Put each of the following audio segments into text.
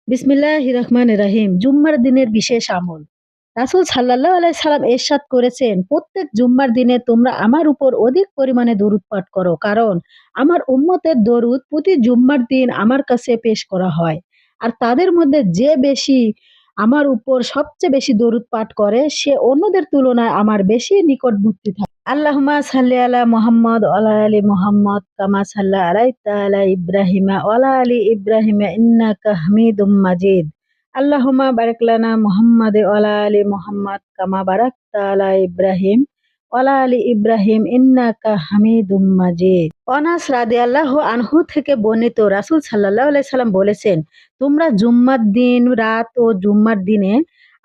বিসমিল্লাহির রহমানির রহিম। জুম্মার দিনের বিশেষ আমল। রাসূল সাল্লাল্লাহু আলাইহি সাল্লাম ইরশাদ করেছেন, প্রত্যেক জুম্মার দিনে তোমরা আমার উপর অধিক পরিমাণে দরুদ পাঠ করো। কারণ আমার উম্মতের দরুদ প্রতি জুম্মার দিন আমার কাছে পেশ করা হয়। আর তাদের মধ্যে যে বেশি আমার উপর সবচেয়ে বেশি দরুদ পাঠ করে সে অন্যদের তুলনায় আমার বেশি নিকটবর্তী থাকে। আল্লাহুম্মা সাল্লি আলা মুহাম্মদ ওয়া আলা আলি মুহাম্মদ কামা সাল্লাইতা আলা ইব্রাহিমা ওয়া আলা আলি ইব্রাহিমা ইন্নাকা হামিদুম মাজিদ। আল্লাহুম্মা বারিক লানা মুহাম্মাদে ওয়া আলা আলি মুহাম্মদ কামা বারাকতা আলা ইব্রাহিম ওয়া আলা আলি ইব্রাহিম ইন্নাকা হামিদুম মাজিদ। আনাস রাদিয়াল্লাহু আনহু থেকে বর্ণিত, রাসূল সাল্লাল্লাহু আলাইহি সাল্লাম বলেছেন, তোমরা জুম্মার দিন রাত ও জুম্মার দিনে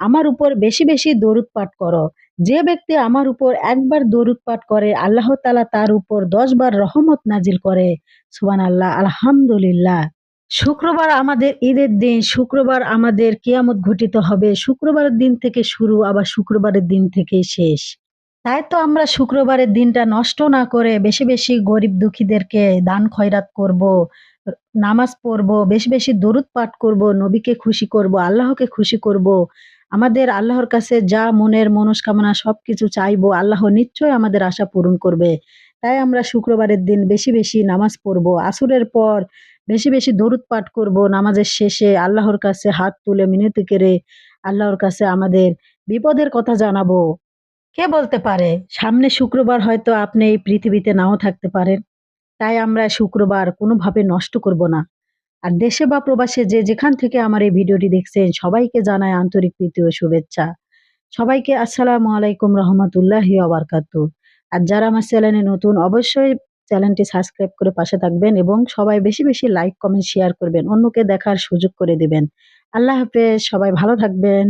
আমার উপর বেশি বেশি দরুদ পাঠ করো। যে ব্যক্তি আমার উপর একবার দরুদ পাঠ করে আল্লাহ তাআলা তার উপর ১০ বার রহমত নাজিল করে। সুবহানাল্লাহ, আলহামদুলিল্লাহ। শুক্রবার আমাদের ঈদের দিন। শুক্রবার আমাদের কিয়ামত ঘটিত হবে। শুক্রবারের দিন থেকে শুরু, আবার শুক্রবারের দিন থেকেই শেষ। তাই তো আমরা শুক্রবারের দিনটা নষ্ট না করে বেশি বেশি গরিব দুঃখীদেরকে দান খয়রাত করব, নামাজ পড়ব, বেশি বেশি দরুদ পাঠ করব, নবীকে খুশি করব, আল্লাহকে খুশি করব। আমাদের আল্লাহর কাছে যা মনের মনস্কামনা সবকিছু চাইবো, আল্লাহ নিশ্চয়ই আমাদের আশা পূরণ করবে। তাই আমরা শুক্রবারের দিন বেশি বেশি নামাজ পড়ব, আসরের পর বেশি বেশি দরুদ পাঠ করব, নামাজের শেষে আল্লাহর কাছে হাত তুলে মিনতি করে আল্লাহর কাছে আমাদের বিপদের কথা জানাবো। কে বলতে পারে সামনে শুক্রবার হয়তো আপনি এই পৃথিবীতে নাও থাকতে পারেন। তাই আমরা শুক্রবার কোনোভাবে নষ্ট করব না। আর দেশে বা প্রবাসে যে যেখান থেকে আমার এই ভিডিওটি দেখছেন সবাইকে জানাই আন্তরিক প্রীতি ও শুভেচ্ছা। সবাইকে আসসালামু আলাইকুম রহমতুল্লাহি ওয়া বারাকাতুহু। আর যারা আমার চ্যানেলে নতুন অবশ্যই চ্যানেলটি সাবস্ক্রাইব করে পাশে থাকবেন এবং সবাই বেশি বেশি লাইক কমেন্ট শেয়ার করবেন, অন্যকে দেখার সুযোগ করে দিবেন। আল্লাহ হাফেজ, সবাই ভালো থাকবেন।